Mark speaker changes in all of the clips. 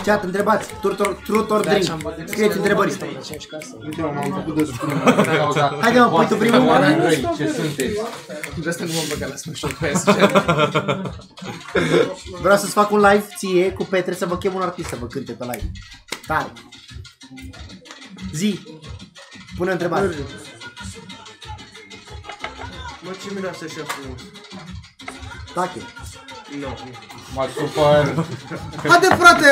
Speaker 1: Chat, întrebați, truth or drink. Scrieți întrebări. Haide mă, pui tu primul.
Speaker 2: Ce sunteți?
Speaker 3: Asta nu mă băga la sfârșit pe
Speaker 1: Vreau să-ți fac un live ție cu Petre să vă chem un artist să vă cânte pe live. Tare. Zi. Pune întrebare.
Speaker 4: Mă, ce miroase așa frumos?
Speaker 1: Tache.
Speaker 4: Nu.
Speaker 2: Mă supăr.
Speaker 5: Haide frate,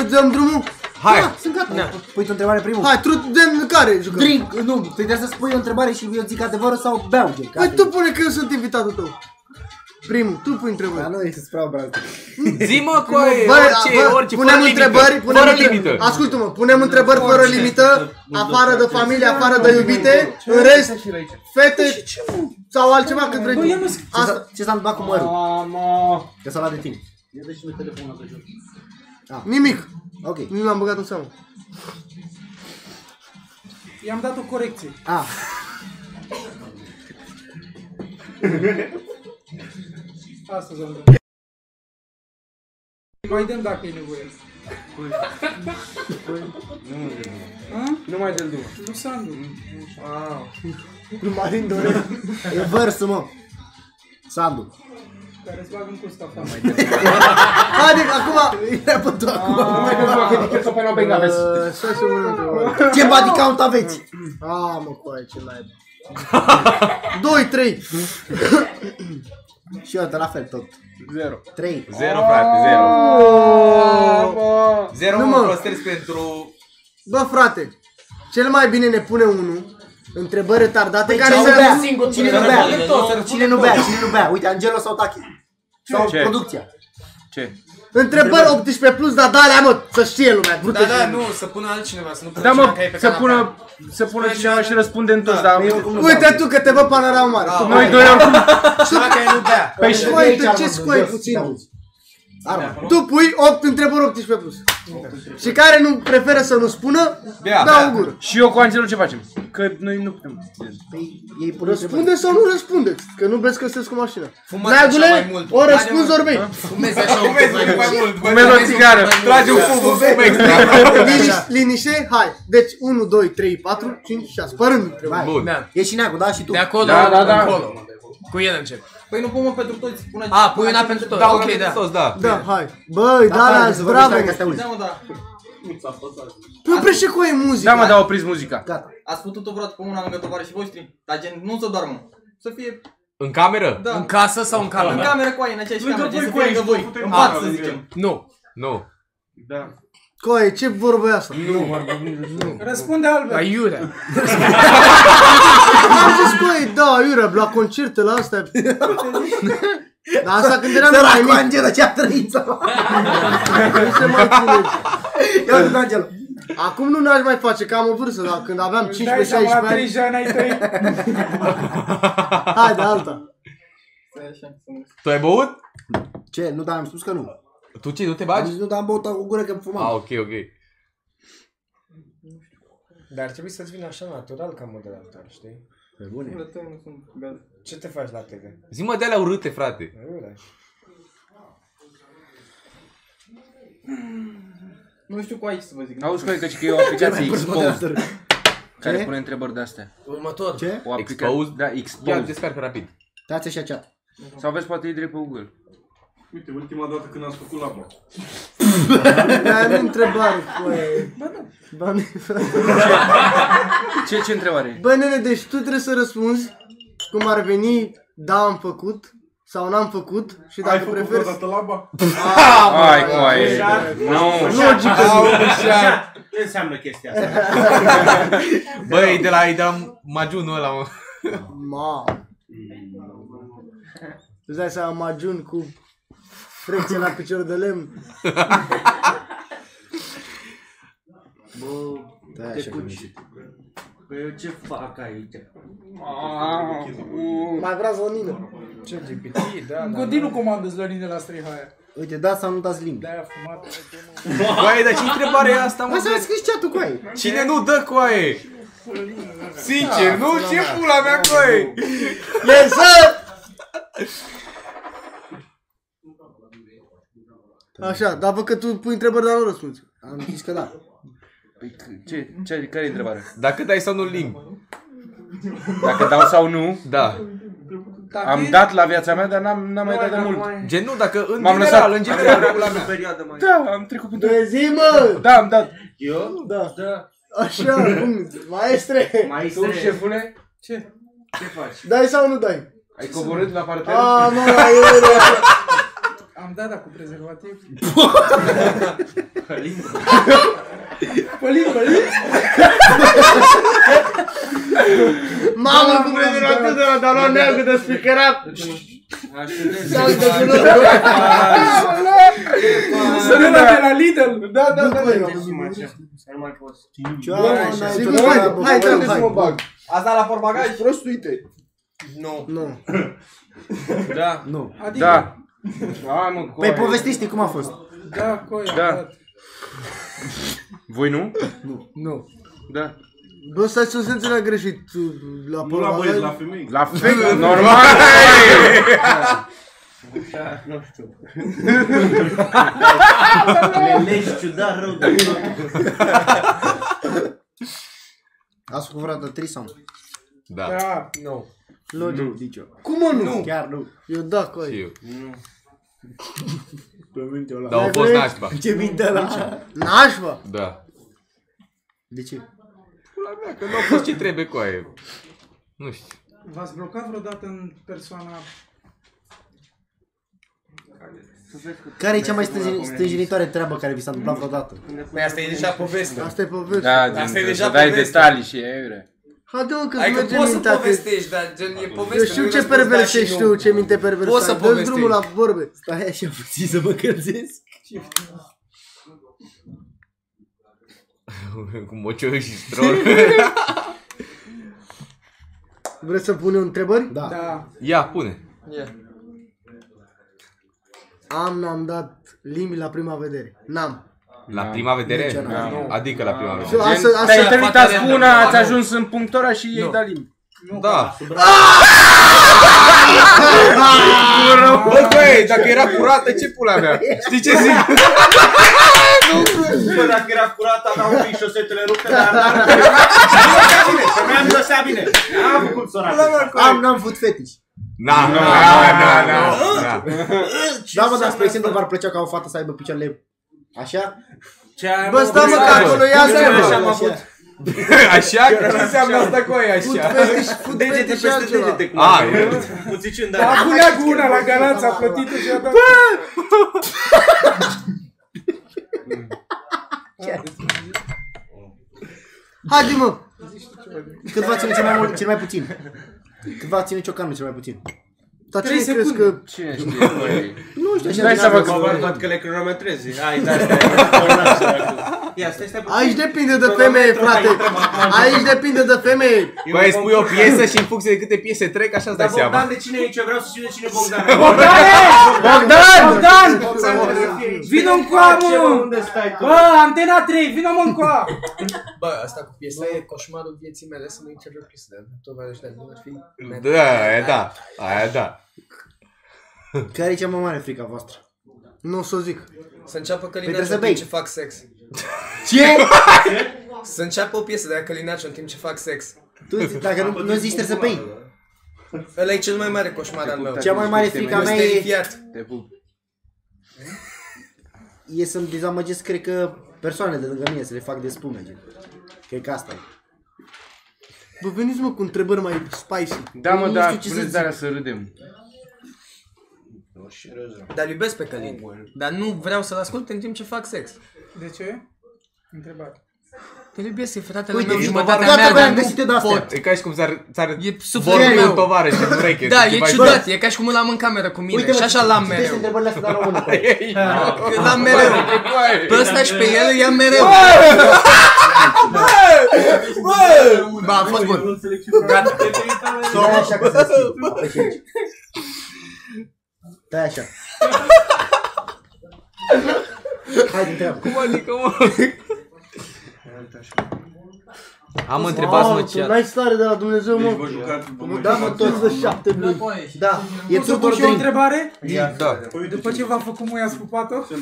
Speaker 5: dăm drumul.
Speaker 1: Hai. Sunt gata. Pui tu întrebare primul.
Speaker 5: Hai, de care jucăm?
Speaker 1: Drink, nu, trebuie să spui o întrebare și eu zic adevărul sau beau.
Speaker 5: Păi tu pune că eu sunt invitatul tău. Primul, tu pui întrebări.
Speaker 1: Dar nu e să-ți vreau brat.
Speaker 2: Zi-mă, coaie, orice,
Speaker 5: punem întrebări,
Speaker 2: fără limită.
Speaker 5: Ascultă-mă, punem întrebări fără limită, afară de familie, afară de iubite, în rest, fete sau altceva cât vrei tu.
Speaker 1: Ce s-a întâmplat cu mărul? Că s-a luat de tine.
Speaker 5: Nimic.
Speaker 1: Ok.
Speaker 5: Nu l-am băgat în seamă.
Speaker 3: I-am dat o corecție. Astăzi am dat. Mai dăm dacă e nevoie.
Speaker 4: Nu mai dă-l după.
Speaker 3: Nu Sandu.
Speaker 5: Nu Marin Dorel.
Speaker 1: E vărsul, mă. Sandu.
Speaker 3: Care îți bag în curs afară.
Speaker 5: Haide, acum.
Speaker 1: Ia-pă tu acum.
Speaker 2: Nu mai dăm că decât să până o benga aveți.
Speaker 5: Stai să mă întrebare.
Speaker 1: Ce body count aveți?
Speaker 5: Mă, coaie, ce naiba. 2, 3.
Speaker 1: Și eu, la fel, tot.
Speaker 4: 0.
Speaker 1: 3.
Speaker 2: 0, frate, 0. 0 mă prostezi pentru...
Speaker 5: Bă, frate, cel mai bine ne pune unul. Întrebări retardate care
Speaker 1: Cine
Speaker 5: să...
Speaker 1: nu bea? Cine nu bea? Cine nu bea? Cine nu bea? Uite, Angelo sau Tachi. Sau
Speaker 2: Ce?
Speaker 1: producția.
Speaker 2: Ce?
Speaker 5: Întrebări 18 plus, dar de alea, mă, să știe lumea.
Speaker 3: Da, nu, să pună altcineva, să nu pună
Speaker 2: Da,
Speaker 3: cineva
Speaker 2: mă,
Speaker 3: care e pe
Speaker 2: să pună cineva și răspundem toți, dar...
Speaker 5: Uite tu că te văd panorama mare.
Speaker 2: Noi doi oricum...
Speaker 3: Cineva care nu bea.
Speaker 2: Păi și...
Speaker 5: Ce scoai puțin? Tu pui 8 întrebări 18 plus. Și care nu preferă să nu spună, dau o gură.
Speaker 2: Și eu cu Angelo ce facem? Că noi nu putem.
Speaker 1: Păi, ei pun
Speaker 5: Răspunde sau nu răspundeți? Că nu vezi că sunteți cu mașina.
Speaker 3: Fumați așa mai
Speaker 5: Neagule,
Speaker 3: mult.
Speaker 5: ori răspunzi ori bei.
Speaker 3: Fumezi așa un pic mai mult.
Speaker 2: Fumezi o țigară.
Speaker 3: Tragi un fum extra.
Speaker 5: Liniște, hai. Deci 1, 2, 3, 4, 5, 6. Părând întrebări.
Speaker 2: Bun.
Speaker 1: E și Neagu, da? Și tu.
Speaker 3: De acolo,
Speaker 2: Da.
Speaker 3: încolo. Cu el încep.
Speaker 4: Păi nu pun mă pentru toți.
Speaker 3: Pui una pentru toți.
Speaker 2: Da,
Speaker 3: Ok,
Speaker 2: ok,
Speaker 3: da.
Speaker 2: toți, da.
Speaker 5: Da, hai. Băi, da,
Speaker 1: hai, să vorbești
Speaker 5: bravo.
Speaker 1: că astea auzi.
Speaker 4: Da, mă, da.
Speaker 5: Nu prește cu ei muzica.
Speaker 2: Da, mă, da, opriți muzica.
Speaker 1: Gata.
Speaker 4: Ați putut-o vreodată pe una lângă tovarășii voștri? Dar gen, nu să doarmă. Să fie,
Speaker 2: În cameră?
Speaker 4: da.
Speaker 3: În casă sau în
Speaker 4: În
Speaker 3: cameră?
Speaker 4: cameră cu aia, în aceeași cameră, gen să fie lângă voi. În pat, să zicem.
Speaker 3: Nu.
Speaker 2: Nu.
Speaker 4: Da.
Speaker 5: Coaie, ce vorbă e asta?
Speaker 3: Răspunde Albert. Aiurea.
Speaker 5: Am zis, coaie, da, iurea, la concerte, la astea. Dar asta când eram mai
Speaker 1: Săracu
Speaker 5: mic,
Speaker 1: Angelo, ce-a trăit să
Speaker 5: nu se mai ține.
Speaker 1: Ia uite Angelo.
Speaker 5: Acum nu n-aș mai face, că am o vârstă, dar când aveam 15-16
Speaker 3: la
Speaker 5: ani,
Speaker 3: 30 ani ai trăit.
Speaker 5: hai de alta.
Speaker 4: Stai așa, să mă...
Speaker 2: Tu ai băut?
Speaker 1: Ce? Nu, dar am spus că nu.
Speaker 2: Tu ce, nu te
Speaker 1: Am
Speaker 2: bagi?
Speaker 1: zis nu, dar am băut o gură că fumam.
Speaker 2: Ok.
Speaker 6: Dar ar trebui să-ți vină așa natural ca moderator, știi?
Speaker 1: Pe bune.
Speaker 4: Nu sunt gata.
Speaker 6: Ce te faci la TV?
Speaker 2: Zi-mă de-alea urâte, frate.
Speaker 6: Aiurea.
Speaker 4: Nu știu cu aici să vă zic.
Speaker 2: Auzi, că e o aplicație Exposed care pune întrebări de-astea.
Speaker 3: Următor.
Speaker 1: Ce?
Speaker 2: O aplicație, Exposed? Da, Exposed. Descarcă rapid.
Speaker 1: Dați așa chat.
Speaker 2: Sau vezi poate e direct pe Google.
Speaker 7: Uite, ultima dată când ați făcut laba.
Speaker 5: Dar nu întrebare, coaie. Ba nu, frate.
Speaker 2: Ce întrebare?
Speaker 5: Băi, nene, deci tu trebuie să răspunzi cum ar veni, da, am făcut sau n-am făcut și dacă
Speaker 7: Ai făcut
Speaker 5: preferi...
Speaker 7: odată laba?
Speaker 2: Hai, coaie. Nu.
Speaker 5: Logică.
Speaker 7: Ce înseamnă chestia asta?
Speaker 2: Băi, de la Majunul ăla, mă.
Speaker 5: Ma. Îți dai seama, Majun cu frecție la picior de lemn.
Speaker 1: Da, așa cum e.
Speaker 7: Păi eu ce fac aici?
Speaker 5: Mai vrea zonină.
Speaker 6: Ce GPT, da.
Speaker 3: Godinu comandă Zlănine la strihaia.
Speaker 1: Uite, dați sau nu dați limbi.
Speaker 3: De-aia fumat.
Speaker 2: Băi, dar ce întrebare e asta, mă?
Speaker 1: Asta a scris chat-ul cu aia.
Speaker 2: Cine nu dă coaie? Sincer, nu? Ce pula mea coaie?
Speaker 5: Yes, sir! Așa, dar văd că tu pui întrebări, dar nu răspunzi.
Speaker 1: Am zis că da.
Speaker 2: Care e întrebarea?
Speaker 8: Dacă dai sau nu limbi.
Speaker 2: Dacă dau sau nu?
Speaker 8: Da.
Speaker 2: Am dat la viața mea, dar n-am mai dat de mult.
Speaker 8: Gen nu, dacă în
Speaker 2: M-am
Speaker 8: general,
Speaker 2: lăsat.
Speaker 8: în general, regula mea.
Speaker 2: Da, am trecut pentru...
Speaker 5: De zi, mă!
Speaker 2: Da, am dat.
Speaker 7: Eu?
Speaker 5: Da. Așa, cum? Maestre!
Speaker 7: Maestre.
Speaker 2: Șefule?
Speaker 3: Ce?
Speaker 7: Ce faci?
Speaker 5: Dai sau nu dai?
Speaker 2: Ai coborât la parter?
Speaker 5: A, mă,
Speaker 3: Am dat, dar cu prezervativ.
Speaker 7: Călim.
Speaker 3: Pălim.
Speaker 5: mamă, cu prezervativ de la Dalon neagă de spicherat!
Speaker 3: Să ne de la Lidl.
Speaker 5: Da,
Speaker 7: Nu mai poți.
Speaker 5: sigur, hai, hai.
Speaker 4: Ați dat la portbagaj?
Speaker 5: Prostuite.
Speaker 3: Nu.
Speaker 2: Da.
Speaker 1: Nu.
Speaker 3: Adică,
Speaker 2: Da. Hai, mă,
Speaker 1: Păi
Speaker 2: coi.
Speaker 1: povestiți cum a fost.
Speaker 3: da, coi, am
Speaker 2: Da.
Speaker 3: dat.
Speaker 2: Voi nu?
Speaker 5: Nu.
Speaker 2: Da.
Speaker 5: Bă, stai să nu se înțeleagă greșit. La
Speaker 7: Nu la băieți, la
Speaker 5: portbagaj.
Speaker 7: femei.
Speaker 2: La fel, normal.
Speaker 7: Nu știu. Le legi ciudat rău de tot.
Speaker 1: Ați făcut vreodată trisom?
Speaker 8: Da.
Speaker 3: Da.
Speaker 6: Nu.
Speaker 1: Logic, zic eu.
Speaker 5: Cum mă nu?
Speaker 1: Chiar nu.
Speaker 5: Eu da,
Speaker 8: Și
Speaker 5: coi.
Speaker 8: eu.
Speaker 1: Plăminte ăla.
Speaker 8: Dar au fost nașpa.
Speaker 1: Ce minte ăla?
Speaker 5: Nașpa?
Speaker 8: Da.
Speaker 1: De ce?
Speaker 8: Pula mea, că nu a fost ce trebuie cu aia. Nu știu.
Speaker 3: V-ați blocat vreodată în persoana...
Speaker 1: Care e cea mai stânjenitoare treabă care vi s-a întâmplat vreodată?
Speaker 6: Păi asta e deja poveste.
Speaker 5: Asta e poveste.
Speaker 2: Da,
Speaker 6: Asta e
Speaker 2: din,
Speaker 6: deja
Speaker 2: să dai
Speaker 6: poveste.
Speaker 2: detalii și e iure.
Speaker 5: Haide mă, că
Speaker 6: Adică
Speaker 5: merge
Speaker 6: poți să
Speaker 5: mintea. că-
Speaker 6: povestești, dar gen e poveste.
Speaker 5: Eu știu
Speaker 6: nu-i
Speaker 5: ce
Speaker 6: răspuns, da
Speaker 5: perversești
Speaker 6: și
Speaker 5: tu,
Speaker 6: nu.
Speaker 5: ce minte perversă.
Speaker 6: Poți să
Speaker 5: Dă-ți
Speaker 6: povestești.
Speaker 5: drumul la vorbe.
Speaker 1: Stai așa puțin să mă călzesc.
Speaker 8: Cu mocioi și strol.
Speaker 5: Vreți să punem întrebări?
Speaker 1: Da.
Speaker 3: Da.
Speaker 8: Ia, pune.
Speaker 5: N-am dat limbi la prima vedere. N-am.
Speaker 8: La prima vedere? Adică la prima vedere.
Speaker 5: Asta,
Speaker 2: Te-ai
Speaker 5: asta,
Speaker 2: întâlnit azi cu una, ați ajuns în punctora și ei da limbi.
Speaker 8: Da. Bă, băi, dacă era curată, ce pula mea? Știi ce zic?
Speaker 7: Bă, dacă era curat, aveam un pic șosetele rupte, dar mi-am lăsat bine. N-am făcut sorat.
Speaker 1: N-am făcut fetiș.
Speaker 8: Na.
Speaker 1: Da, mă, dar spre exemplu v-ar plăcea ca o fată să aibă picioarele așa?
Speaker 5: bă, stai mă, că acolo ia
Speaker 7: Așa am
Speaker 5: să
Speaker 7: avut.
Speaker 8: Așa? Ce înseamnă asta cu aia
Speaker 5: Food
Speaker 8: așa?
Speaker 5: fetish, food
Speaker 7: Degete
Speaker 5: fetish și
Speaker 7: peste
Speaker 5: altceva.
Speaker 7: degete. cum
Speaker 8: A,
Speaker 7: ar fi.
Speaker 8: eu.
Speaker 7: Puțicând,
Speaker 3: A
Speaker 7: dar...
Speaker 3: punea cu una la Galați, a plătit-o și a dat...
Speaker 5: Haide mă.
Speaker 1: Cât v-a ținut cel mai mult, cel mai puțin? Cât v-a ținut ciocanul cel mai puțin?
Speaker 5: Dar ce
Speaker 3: 3
Speaker 5: crezi
Speaker 3: secunde.
Speaker 5: că...
Speaker 2: Cine știe, băi?
Speaker 1: Nu știu, așa
Speaker 2: Dai
Speaker 1: din
Speaker 2: seama
Speaker 1: asta.
Speaker 2: că-
Speaker 7: Văd că le cronometrezi. Hai, da, ia, stai puțin.
Speaker 5: Aici depinde de femeie, frate. Aici depinde de femeie.
Speaker 8: Băi, spui o piesă și în funcție de câte piese trec, așa îți dai
Speaker 7: Dar Bogdan,
Speaker 8: seama.
Speaker 7: de cine e aici? Vreau să știu de cine e Bogdan.
Speaker 5: Bogdan!
Speaker 3: Vino încoa, mă!
Speaker 7: Unde stai tu?
Speaker 3: Bă, Antena 3, vino mă încoa!
Speaker 6: Bă, asta cu piesa e coșmarul vieții mele să nu încerc o piesă de tot mai ăștia, nu ar fi...
Speaker 8: Aia da.
Speaker 1: Care e cea mai mare frică a voastră?
Speaker 5: Nu o să o zic.
Speaker 6: Să înceapă
Speaker 1: trebuie
Speaker 6: Călinaciu
Speaker 1: să
Speaker 6: în timp
Speaker 1: bei.
Speaker 6: ce fac sex.
Speaker 1: Ce?
Speaker 6: Să înceapă o piesă de la Călinaciu în timp ce fac sex.
Speaker 1: Tu, dacă nu zici, trebuie să bei.
Speaker 6: Ăla e cel mai mare coșmar al meu.
Speaker 1: Cea mai mare frică a
Speaker 6: Eu
Speaker 1: mea
Speaker 6: sunt
Speaker 1: e,
Speaker 6: terifiat.
Speaker 2: Te pup.
Speaker 1: e să-mi dezamăgesc, cred că, persoanele de lângă mine, să le fac de spume, gen. Cred că asta e.
Speaker 5: Bă, veniți mă cu întrebări mai spicy.
Speaker 2: Da, mă,
Speaker 1: Nu
Speaker 2: da,
Speaker 1: știu ce să
Speaker 2: puneți
Speaker 1: zic.
Speaker 2: de alea să râdem.
Speaker 6: Dar iubesc pe Călin. Dar nu vreau să-l ascult în timp ce fac sex.
Speaker 3: De ce? Întrebat.
Speaker 6: Te iubesc, e fratele
Speaker 1: Uite,
Speaker 6: meu,
Speaker 1: ești
Speaker 6: jumătatea
Speaker 1: tovarăș.
Speaker 6: mea,
Speaker 1: Gata,
Speaker 6: dar
Speaker 1: am găsit-o de
Speaker 6: nu
Speaker 1: astea.
Speaker 6: pot.
Speaker 8: E ca și cum ți-ar
Speaker 6: E sufletul
Speaker 8: vorbi
Speaker 6: meu.
Speaker 8: un tovarăș în ureche.
Speaker 6: Da,
Speaker 8: să
Speaker 6: e
Speaker 8: faci-
Speaker 6: ciudat, e ca și cum îl am în cameră cu mine și așa l-am
Speaker 1: citește
Speaker 6: mereu.
Speaker 1: întrebările astea la română.
Speaker 6: Că l-am mereu. Pe ăsta și pe el îl iau mereu. Bă, a fost bun. Gata.
Speaker 1: Stai așa că să schimb. Apeși aici. Stai așa. Hai, întreabă.
Speaker 8: Cum adică, mă?
Speaker 2: Am întrebat mă ce.
Speaker 5: N-ai stare de la Dumnezeu, mă. Nu da, mă, toți de 7 luni.
Speaker 1: Da, e
Speaker 3: Poți să pun și o întrebare?
Speaker 2: Da.
Speaker 3: După ce v-a făcut muia spupat-o?
Speaker 5: Ce?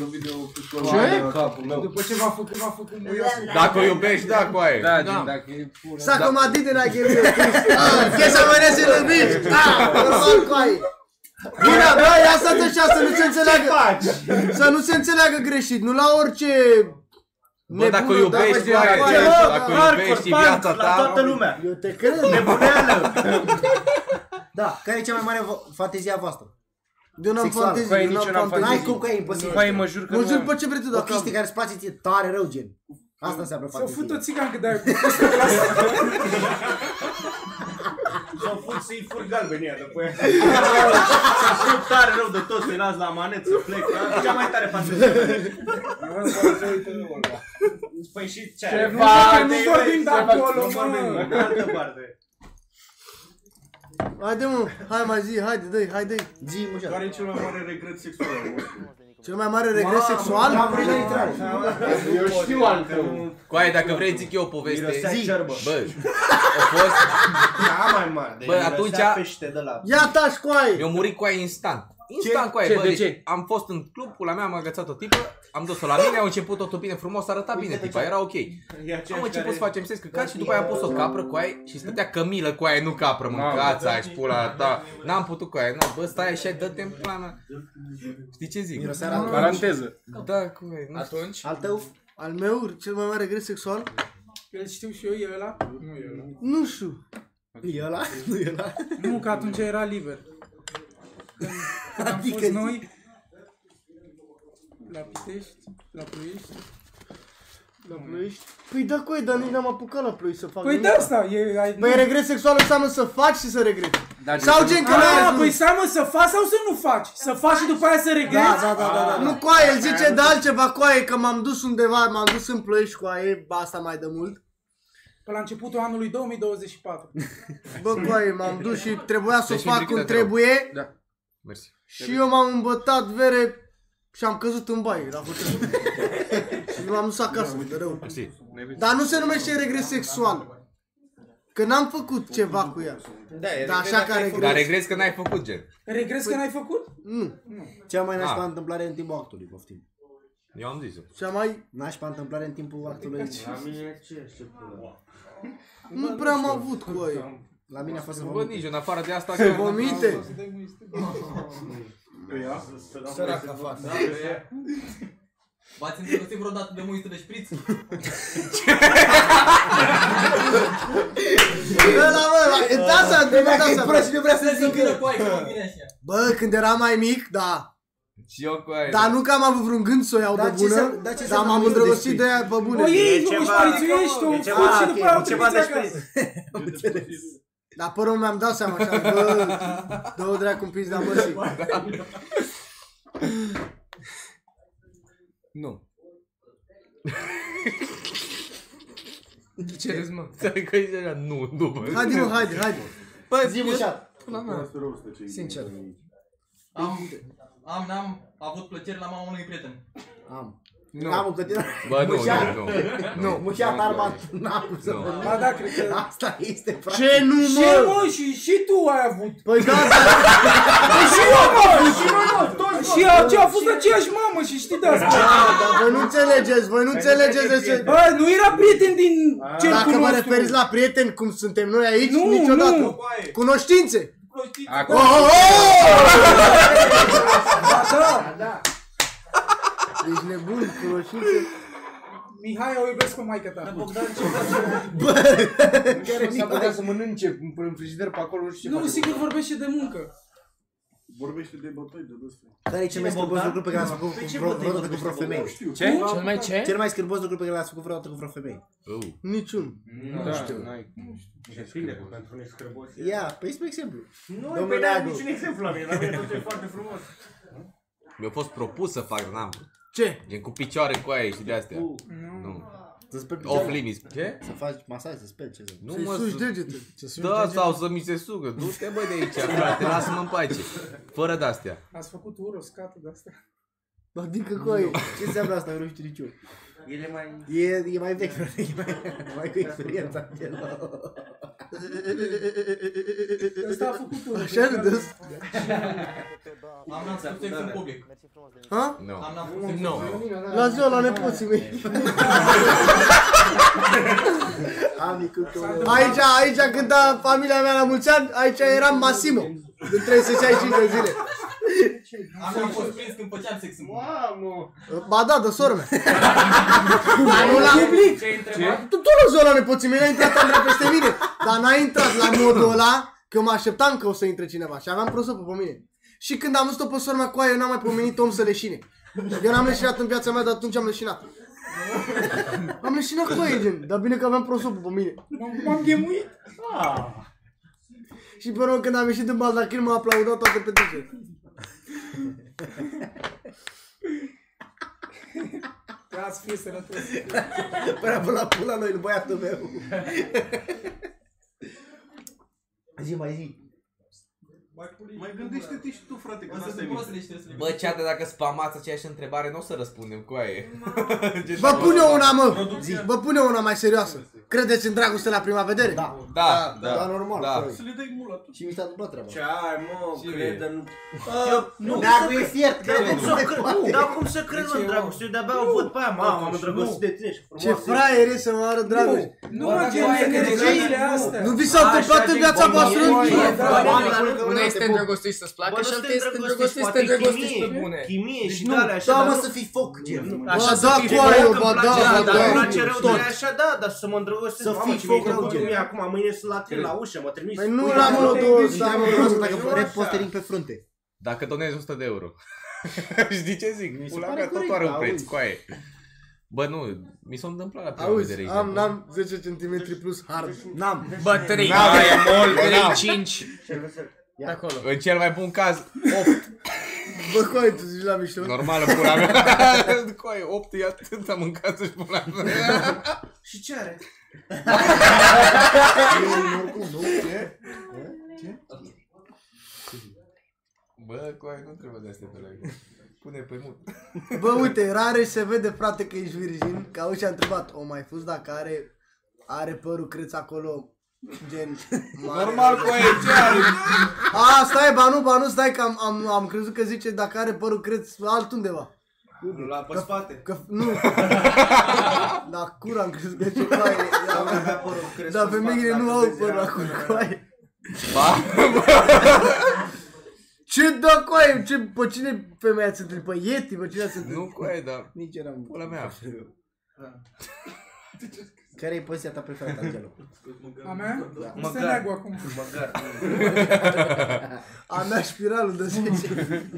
Speaker 3: După ce v-a făcut muia spupat-o?
Speaker 2: Dacă o iubești, da, cu aia.
Speaker 8: Da, gen, dacă e pula.
Speaker 5: Sacă mă dite n-ai chestia. Che să mănânci în bici. Normal cu aia. Bine, bă, ia să te așa, să nu se înțeleagă. Să nu se înțeleagă greșit, nu la orice...
Speaker 2: Bă, dacă o iubești, cu aia. Dacă o iubești, e viața
Speaker 7: la toată
Speaker 2: ta.
Speaker 7: lumea.
Speaker 1: Eu te cred.
Speaker 7: Nebuneală.
Speaker 1: Da, care e cea mai mare fantezia voastră?
Speaker 5: Eu n-am
Speaker 1: Sexuală.
Speaker 5: fantezii,
Speaker 8: Păi,
Speaker 5: eu
Speaker 8: nici eu
Speaker 5: n-am
Speaker 8: n-am
Speaker 5: fantezii.
Speaker 1: N-ai cum că e imposibil.
Speaker 8: Păi, mă jur că
Speaker 5: Mă
Speaker 8: nu
Speaker 5: jur
Speaker 8: am.
Speaker 5: pe ce vrei tu
Speaker 1: O
Speaker 5: dacă
Speaker 1: chestie care îți place ție tare rău, gen. Asta înseamnă
Speaker 3: S-o fut o
Speaker 1: fantezie.
Speaker 3: țigancă de aia cu fustă de la asta.
Speaker 7: S-au fut să-i furi galbeni ea după ea. S-au tare rău de tot, să-i las la manet, să plec. Cea mai tare fantezie. Păi și ce are?
Speaker 3: Nu vorbim de acolo,
Speaker 7: Nu vorbim,
Speaker 3: mă.
Speaker 7: de altă parte.
Speaker 5: Haide mă, hai mai zi, haide, dă-i, haide.
Speaker 1: Zi, mușat.
Speaker 7: Care e cel mai mare regret sexual?
Speaker 5: Cel mai mare regret sexual?
Speaker 8: Eu știu al tău.
Speaker 2: Cu aia, dacă vrei, zic eu o poveste.
Speaker 7: Mirosea cerbă.
Speaker 2: Bă, a fost...
Speaker 7: Cea mai mare.
Speaker 2: Bă, atunci...
Speaker 7: pește de la...
Speaker 5: Ia taci cu aia.
Speaker 2: Mi-a murit cu aia instant. Instant cu aia,
Speaker 8: Ce?
Speaker 2: bă,
Speaker 8: De
Speaker 2: deci
Speaker 8: ce?
Speaker 2: am fost în club, pula mea, m-a agățat o tipă, am dus-o la mine, au început totul bine frumos, arăta bine tipa, era ok. Am început să facem sex căcat și după aia am pus o capră cu aia și stătea Cămilă cu aia, nu capră, mâncați aia și pula ta. N-am putut cu aia, nu, bă, stai așa, dă-te în pula mea. Știi ce zic?
Speaker 1: Mirosea
Speaker 8: Paranteză.
Speaker 2: Da, cu aia, nu știu.
Speaker 8: Atunci?
Speaker 1: al tău?
Speaker 5: Al meu, cel mai mare regret sexual?
Speaker 3: El știu și eu, e ăla? Nu e ăla.
Speaker 5: Nu știu.
Speaker 1: E ăla? Nu e ăla?
Speaker 3: Nu, că atunci era liber. Când am fost noi la Pitești, la Ploiești.
Speaker 5: La Ploiești? Păi da, coi, dar nici n-am apucat la Ploiești să fac
Speaker 3: Păi
Speaker 5: nimic.
Speaker 3: de asta, e...
Speaker 5: Păi regret sexual înseamnă să faci și să regreti.
Speaker 8: Dar
Speaker 5: Sau gen că n-ai
Speaker 3: Ah,
Speaker 5: ajuns.
Speaker 3: păi seamă să faci sau să nu faci? Să faci și după aia să regreți?
Speaker 1: Da.
Speaker 5: Nu coaie, el zice de altceva coaie, că m-am dus undeva, m-am dus în Ploiești coaie, asta mai de mult.
Speaker 3: Pe la începutul anului 2024.
Speaker 5: Bă, coaie, m-am dus și trebuia să o
Speaker 2: Deci
Speaker 5: fac
Speaker 2: implică
Speaker 5: cum
Speaker 2: de rău.
Speaker 5: trebuie.
Speaker 8: Da.
Speaker 2: Mersi.
Speaker 5: Și eu m-am îmbătat vere și am căzut în baie la hotel. Și m-am dus acasă, de rău.
Speaker 2: Mersi.
Speaker 5: Dar nu se numește regret sexual. Că n-am făcut ceva cu ea.
Speaker 8: Da, e
Speaker 5: Dar așa ca regret.
Speaker 2: Dar regrezi că n-ai făcut, gen.
Speaker 3: Regreți că n-ai făcut?
Speaker 5: Nu.
Speaker 1: Cea mai nașpa întâmplare în timpul actului, poftim.
Speaker 2: Eu am zis-o.
Speaker 5: Cea mai...
Speaker 1: Nașpa întâmplare în timpul actului.
Speaker 7: La mine ce pula?
Speaker 5: Nu prea am avut cu aia.
Speaker 1: La mine a fost să
Speaker 2: Bă,
Speaker 1: vomit.
Speaker 2: nici în afară de asta...
Speaker 5: Vomite.
Speaker 6: Săraca fată.
Speaker 4: V-ați îndrăgostit vreodată de muistă de șpriț?
Speaker 5: Ăla, bă, da, asta,
Speaker 1: nu vrea să
Speaker 4: Să vină cu aia, că mă vine așa.
Speaker 5: Bă, când eram mai mic, da.
Speaker 2: Și eu cu aia.
Speaker 5: Dar nu că am avut vreun gând să o iau
Speaker 1: Dar
Speaker 5: de
Speaker 1: ce
Speaker 5: bună,
Speaker 1: înseamnă- dar ce
Speaker 5: dar
Speaker 1: înseamnă
Speaker 5: m-am
Speaker 1: muistă de
Speaker 5: îndrăgostit
Speaker 1: șpriț?
Speaker 5: de ea pe bune.
Speaker 3: O iei, o șprițuiești, o fugi și după aia o trimiți acasă.
Speaker 5: Dar pe urmă mi-am dat seama așa, bă, dă-o dracu în pizda măsii.
Speaker 6: Nu.
Speaker 2: Ce râzi, mă? Ți-ai că e așa, nu, bă.
Speaker 5: Haide, mă, haide.
Speaker 2: Bă,
Speaker 1: Zi, mușat.
Speaker 2: pula mea.
Speaker 6: Sincer.
Speaker 4: N-am avut plăcere la mama unui prieten.
Speaker 1: Am.
Speaker 6: Nu.
Speaker 1: Am în continuare.
Speaker 2: Bă, nu,
Speaker 1: Mușat.
Speaker 2: nu.
Speaker 1: Nu, mușat armat. N-am cum să
Speaker 2: Nu.
Speaker 1: vorbim.
Speaker 3: Ba da, cred că...
Speaker 1: Asta este practic.
Speaker 5: Ce nu,
Speaker 3: Și
Speaker 5: mă?
Speaker 3: mă, și tu ai avut.
Speaker 5: Păi da,
Speaker 3: Și eu, mă! Și aceea a fost aceeași mamă și știi de asta.
Speaker 5: dar voi nu înțelegeți de ce...
Speaker 3: Bă, nu era prieten din cercul
Speaker 5: Dacă vă
Speaker 3: nostru.
Speaker 5: referiți la prieteni cum suntem noi aici,
Speaker 3: Nu,
Speaker 5: niciodată.
Speaker 3: nu.
Speaker 5: Cunoștințe.
Speaker 8: Acum.
Speaker 3: Da.
Speaker 5: Ești nebun, cunoștințe.
Speaker 3: Mihai, o iubesc pe maică ta.
Speaker 8: S-a putea să mănânce în frigider pe acolo, nu știu ce
Speaker 3: Nu,
Speaker 8: face.
Speaker 3: sigur vorbește de muncă.
Speaker 9: Vorbește de bătăi de ăsta.
Speaker 1: Care e cel mai scârbos lucru pe care l-ați făcut vreodată cu vreo femeie?
Speaker 8: Ce?
Speaker 6: Cel mai ce?
Speaker 1: Cel mai scârbos lucru pe care l-ați făcut vreodată cu vreo femeie?
Speaker 5: Niciun.
Speaker 8: Nu știu.
Speaker 7: Depinde, că pentru unii scârbos.
Speaker 1: Ia, păi spre exemplu.
Speaker 7: Nu,
Speaker 1: Domnul
Speaker 7: păi n-am
Speaker 1: Neagu.
Speaker 7: niciun exemplu la mine, la mine tot e foarte frumos.
Speaker 2: Mi-a fost propus să fac, n-am.
Speaker 5: Ce?
Speaker 2: Gen cu picioare cu aia și de astea. Nu.
Speaker 1: Să speli
Speaker 2: Off
Speaker 1: picioare?
Speaker 2: limits. Ce?
Speaker 1: Să faci masaj, să speli, ce să...
Speaker 2: Nu
Speaker 5: Să-i
Speaker 2: mă...
Speaker 5: suși degetele.
Speaker 2: Da, sau să mi se sugă. Du-te, bă, de aici, frate, lasă-mă în pace. Fără de-astea.
Speaker 3: Ați făcut uroscatul de asta?
Speaker 5: Adică cu aia.
Speaker 1: Ce înseamnă asta? Eu nu știu nici eu.
Speaker 7: El e mai...
Speaker 1: E mai vechi, frate, e mai cu experiența.
Speaker 3: Ăsta a făcut unul.
Speaker 5: Așa râdeți?
Speaker 4: Am n-am făcut sex în public.
Speaker 5: Ha?
Speaker 2: Nu.
Speaker 4: Am n-am făcut sex în public.
Speaker 5: La ziua la nepoții mei. Aici cânta familia mea la mulți ani, aici eram Massimo. De 365 de zile.
Speaker 4: Am fost prins când făceam sex în public.
Speaker 7: Mamă!
Speaker 5: Ba da, de soră mea. Dar nu la public. Tu la ziua la nepoții mei, n-a intrat Andrei peste mine. Dar n-a intrat la modul ăla, că mă așteptam că o să intre cineva și aveam prosopul pe mine. Și când am văzut-o pe sora mea cu aia, eu n-am mai pomenit om să leșine. Eu n-am leșinat în viața mea, dar atunci am leșinat. Am leșinat cu aia, gen, dar bine că aveam prosopul pe mine.
Speaker 3: M-am ghemuit.
Speaker 5: Și pe urmă când am ieșit în baldachin m-a aplaudat toate petrecerea.
Speaker 3: Trebuia să fie sănătos.
Speaker 1: Până la pula lui băiatul meu. Zi, mai zi.
Speaker 9: Mai gândește-te și tu, frate, că asta e bine.
Speaker 2: Bă, ceată, dacă spamați aceeași întrebare, nu o să răspundem cu aia.
Speaker 5: Vă pun eu una, mă! Vă pun eu una mai serioasă. Credeți în dragoste la prima vedere?
Speaker 2: Da,
Speaker 1: Da, normal.
Speaker 2: da.
Speaker 9: Să le dai mula tu.
Speaker 1: Și mi s-a întâmplat treaba.
Speaker 7: Ce ai, mă, crede în...
Speaker 1: Nu, dar nu e fiert,
Speaker 7: Dar cum să cred în dragoste? Eu de-abia o văd pe aia, mamă, am îndrăgostit de tine și
Speaker 5: Ce
Speaker 7: frumos.
Speaker 5: fraier e să mă arăt dragoste.
Speaker 3: Nu mă gen energiile astea.
Speaker 5: Nu vi s-a întâmplat în viața voastră?
Speaker 6: Una este îndrăgostit să-ți placă și alta este îndrăgostit să te îndrăgostești pe bune.
Speaker 7: Chimie și de alea așa.
Speaker 1: Da, mă, să fii foc, gen.
Speaker 5: Ba da, cu aia, ba da, ba
Speaker 7: Dacă îmi
Speaker 5: da.
Speaker 7: place rău de aia așa, da, dar să mă îndrăgostesc.
Speaker 1: Să
Speaker 7: Mamă,
Speaker 1: fii
Speaker 7: ce mi-ai
Speaker 1: foc,
Speaker 7: făcut
Speaker 1: gen.
Speaker 7: mie acum, mâine sunt la tine, la ușă, mă trimis.
Speaker 5: Păi nu la modul ăsta,
Speaker 1: Stai,
Speaker 5: mă.
Speaker 1: mă, dacă rep postering pe frunte.
Speaker 2: Dacă donezi 100 de euro. Știi ce zic?
Speaker 1: Mi se
Speaker 2: Pula
Speaker 1: pare
Speaker 2: mea tot
Speaker 1: corect,
Speaker 2: are un
Speaker 1: da,
Speaker 2: preț,
Speaker 1: auzi.
Speaker 2: coaie. Bă, nu, mi s-a întâmplat la prima
Speaker 5: Auzi,
Speaker 2: vedere.
Speaker 5: n-am 10 cm plus hard.
Speaker 1: N-am.
Speaker 6: Bă, 3 aia mol, 5. Acolo.
Speaker 2: În cel mai bun caz, 8.
Speaker 5: Bă, coai, tu zici la mișto?
Speaker 2: Normală pula mea. Coaie, 8 e atât am mâncat să-și pula mea.
Speaker 7: Și ce are?
Speaker 1: Oricum, nu? Ce?
Speaker 2: Bă, coaie, nu trebuie de astea pe la pune pe mult.
Speaker 5: Bă, uite, rare se vede, frate, că ești virgin. Că auzi și a întrebat, o mai fost dacă are părul creț acolo, gen...
Speaker 2: Normal, coaie, ce are?
Speaker 5: A, stai, ba nu, stai, că am crezut că zice dacă are părul creț altundeva.
Speaker 7: La pe spate.
Speaker 5: Că, nu. La cur am crezut că ce coaie. Dar femeile nu au părul la coaie. Ce dă coaie? Pe cine femeia ați întâlnit? Pe Yeti? Pe cine ați întâlnit?
Speaker 2: Nu, coaie, dar
Speaker 1: Nici eram.
Speaker 2: pula mea.
Speaker 1: Care e poziția ta preferată, Angelo?
Speaker 3: A mea?
Speaker 7: Da.
Speaker 3: Nu se neagă acum.
Speaker 7: Măcar.
Speaker 5: A mea spiralul de 10.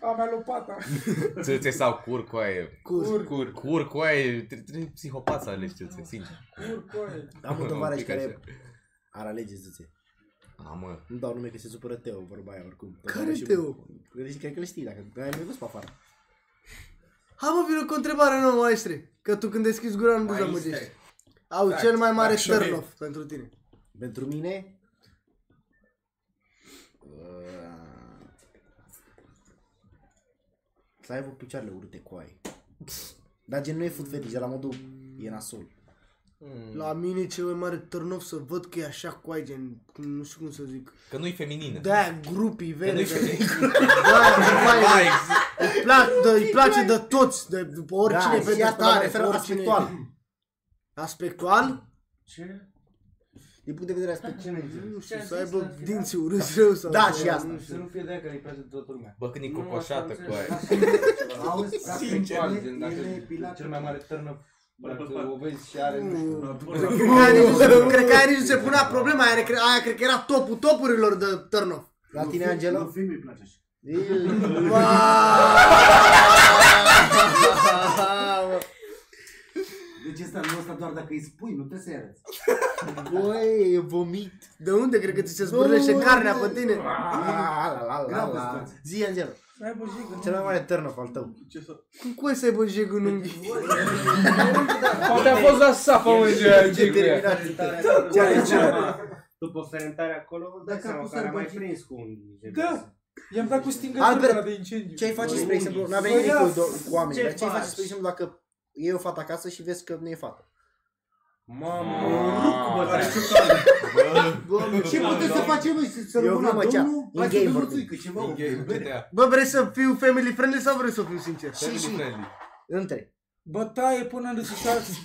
Speaker 3: A mea lopata.
Speaker 2: Țâțe sau cur, coaie.
Speaker 5: Cur.
Speaker 2: Coaie, trebuie psihopat să alegi țâțe, sincer.
Speaker 3: Coaie.
Speaker 1: Am un tovarăș care ar alege zâțe.
Speaker 2: A, mă.
Speaker 1: Nu dau nume că se supără Teo, vorba aia, oricum.
Speaker 5: Care Teo?
Speaker 1: Cred că îl știi, dacă ai mai văzut pe afară.
Speaker 5: Hai mă, vină cu o întrebare nouă, maestre. Că tu când deschizi gura nu dezamăgești. Au, cel mai mare turn-off pentru tine.
Speaker 1: Pentru mine... Să aibă picioarele urâte cu aia. Dar gen nu e food fetish, la modul e nasol.
Speaker 5: La mine cel mai mare turn-off să văd că e așa cu aia, gen, nu știu cum să zic.
Speaker 2: Că nu-i feminină.
Speaker 5: De-aia grupii vede.
Speaker 2: nu-i
Speaker 5: Îi place de toți, de oricine
Speaker 1: Da,
Speaker 5: vede
Speaker 1: și asta
Speaker 5: tare,
Speaker 1: referă
Speaker 5: oricine.
Speaker 1: aspectual.
Speaker 5: Aspectual?
Speaker 7: Ce?
Speaker 1: Din punct de vedere aspectual.
Speaker 5: Nu știu, să aibă dinții urâți rău sau...
Speaker 1: Da, și asta.
Speaker 7: Să nu fie de aia că îi place de toată lumea.
Speaker 2: Bă, când e cocoșată cu aia.
Speaker 7: Auzi, sincer, gen, dacă cel mai mare târnă, dacă o vezi și are, nu știu.
Speaker 5: Cred că aia nici nu se punea problema, aia cred că era topul topurilor de turn-off.
Speaker 1: La tine, Angelo?
Speaker 9: Nu filmii place așa.
Speaker 10: Deci ăsta nu ăsta doar dacă îi spui, nu trebuie să-i arăți.
Speaker 1: Băi, vomit.
Speaker 5: De unde? Cred că ți se zbârlește carnea pe tine.
Speaker 1: Zi, Angelo. Cel mai mare turn-off al tău.
Speaker 5: Cum ai să aibă jegul în unghi?
Speaker 3: Poate a fost la sapă un
Speaker 7: După ferentare acolo, dai seama că are mai prins cu un
Speaker 3: Da. I-am dat cu stingătorul ăla
Speaker 1: Albert,
Speaker 3: de incendiu.
Speaker 1: ce ai face, spre exemplu, n-a venit cu oameni, dar ce ai face, spre exemplu, dacă e o fată acasă și vezi că nu e fată?
Speaker 7: Mamă,
Speaker 10: Ce puteți să facem noi? Să rămână domnul? Hai să dezluțuică ceva.
Speaker 5: Bă, vrei să fiu family friendly sau vrei să fiu sincer?
Speaker 1: Și între.
Speaker 3: Bă, taie până în răsușați.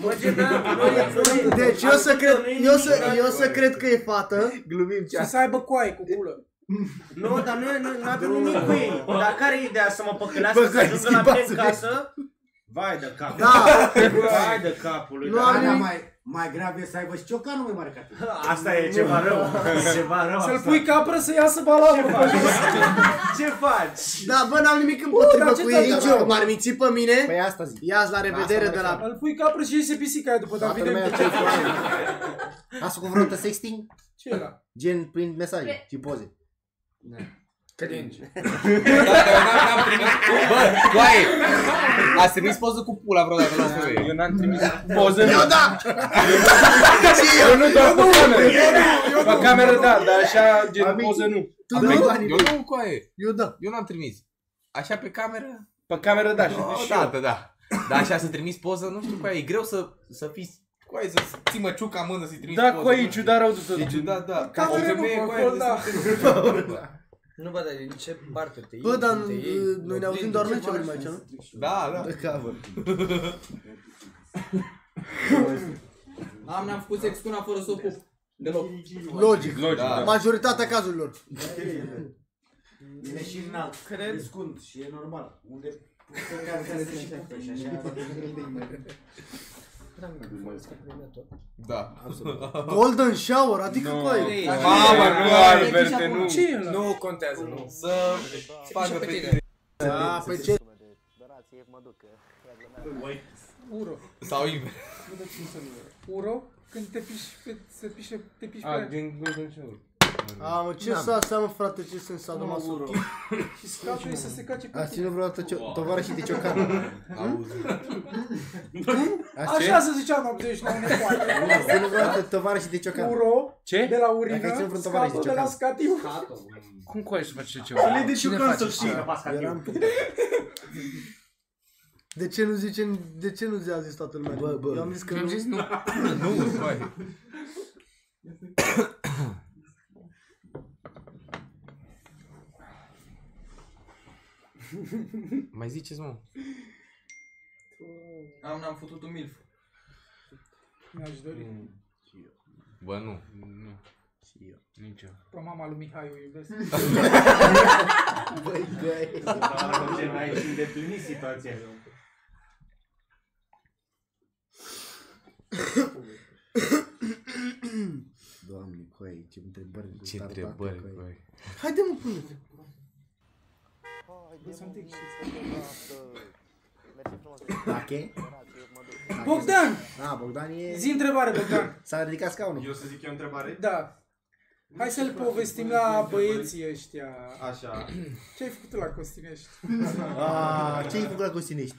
Speaker 5: Deci eu să cred că e fată.
Speaker 1: Glumim
Speaker 3: Și să aibă coaie cu culă.
Speaker 7: nu, dar nu avem nimic cu ei. Dar care e ideea să mă păcălească, să ajungă la mine în casă? Vai de capul.
Speaker 5: Da.
Speaker 7: Vai de capul lui.
Speaker 5: Nu am nimic.
Speaker 10: Mai grav e să aibă și ciocanul mai mare ca tine.
Speaker 7: Asta e ceva rău. Ceva rău.
Speaker 3: Să-l pui capră să iasă balanul.
Speaker 7: Ce faci?
Speaker 5: Da, bă, n-am nimic împotrivă
Speaker 3: dar ce
Speaker 5: cu
Speaker 3: ți-a
Speaker 5: ei.
Speaker 3: dat?
Speaker 5: Nici eu, m-ar minți pe mine.
Speaker 1: Păi asta zic.
Speaker 5: Ia-ți la revedere
Speaker 1: Asta
Speaker 5: de la...
Speaker 3: Îl pui capră și iese pisica aia după
Speaker 1: Toată
Speaker 3: David.
Speaker 1: lumea ce-i foame. Asta cu vreodată sexting?
Speaker 3: Ce era?
Speaker 1: Gen prin mesaje și poze.
Speaker 6: Cringe.
Speaker 2: Bă, coaie! Ați trimis poză cu pula vreodată la o femeie?
Speaker 8: Eu n-am trimis poză.
Speaker 5: Eu da!
Speaker 8: Eu nu doar pe cameră. Pe cameră da, dar așa gen poză nu.
Speaker 5: Tu nu?
Speaker 2: Eu nu, coaie.
Speaker 5: Eu da.
Speaker 2: Eu n-am trimis. Așa pe cameră?
Speaker 8: Pe cameră da, și eu.
Speaker 2: Da. Dar așa să trimis poză, nu știu coaie, e greu să fii... Coaie, să ții măciuca în mână să-i trimiți poză.
Speaker 8: Da, cu aici, dar rău de tot.
Speaker 2: E ciudat, da. Ca o
Speaker 3: Cameră
Speaker 2: femeie,
Speaker 3: nu,
Speaker 2: coaie,
Speaker 3: acolo, da.
Speaker 6: Nu, bă, dar din ce parte te iei?
Speaker 5: Bă, dar
Speaker 6: te iei?
Speaker 5: noi ne auzim doar noi ce vrem aici, nu?
Speaker 2: Da.
Speaker 4: N-am făcut sex cu una fără să o pup. Deloc.
Speaker 5: Logic.
Speaker 2: Da.
Speaker 5: Majoritatea cazurilor.
Speaker 10: Vine și înalt. Cred. Scund și e normal. Unde care se și pupe și așa.
Speaker 2: Da.
Speaker 5: Golden shower, adică coi.
Speaker 8: Mamă, nu, Alberte, nu.
Speaker 3: Ce e ăla?
Speaker 6: Nu contează, nu.
Speaker 2: Să facă pe tine.
Speaker 5: Da, păi ce?
Speaker 3: Uro.
Speaker 2: Sau invers.
Speaker 3: Uro? Când te piși te piși pe
Speaker 8: A,
Speaker 3: aia.
Speaker 8: din Golden Shower.
Speaker 5: Mă, ce să mă, frate, ce sunt sadomaso?
Speaker 3: Și scatul e să se cace pe
Speaker 1: Ați
Speaker 3: tine.
Speaker 1: ținut vreodată tovarășii de ciocan?
Speaker 2: Auzi.
Speaker 3: Așa se zicea în 89 nepoate.
Speaker 1: Ați ținut vreodată tovarășii de ciocan?
Speaker 3: Uro
Speaker 8: Ce?
Speaker 3: de la
Speaker 1: Dacă ai
Speaker 3: urină,
Speaker 1: ținut vreun tovarăș de
Speaker 3: scatul de la
Speaker 1: ciocan.
Speaker 3: scatiu.
Speaker 8: Cum cu aia să faci ceva?
Speaker 7: Le de ciucan să știi.
Speaker 1: Eram...
Speaker 5: De ce nu zi a zis toată lumea?
Speaker 1: Bă.
Speaker 5: Eu am zis că
Speaker 6: Eu am
Speaker 5: nu.
Speaker 6: zis nu.
Speaker 2: Nu, coaie. Mai ziceți, mă.
Speaker 4: N-am făcut un milf.
Speaker 3: Mi-aș dori.
Speaker 2: Bă, nu.
Speaker 8: Nici eu.
Speaker 3: Pe mama lui Mihai o iubesc.
Speaker 1: Băi, băi.
Speaker 7: Ai și îndeplinit situația.
Speaker 1: Doamne, coi, ce întrebări.
Speaker 2: Ce întrebări, coaie.
Speaker 5: Haide mă, pune-te.
Speaker 1: Tache?
Speaker 3: Bogdan!
Speaker 1: Bogdan e...
Speaker 3: Zi întrebare, Bogdan.
Speaker 1: S-a ridicat scaunul.
Speaker 9: Eu să zic eu o întrebare?
Speaker 3: Da. Hai să-l povestim la băieții ăștia.
Speaker 9: Așa.
Speaker 3: Ce ai făcut tu la Costinești?
Speaker 1: Ce ai făcut la Costinești?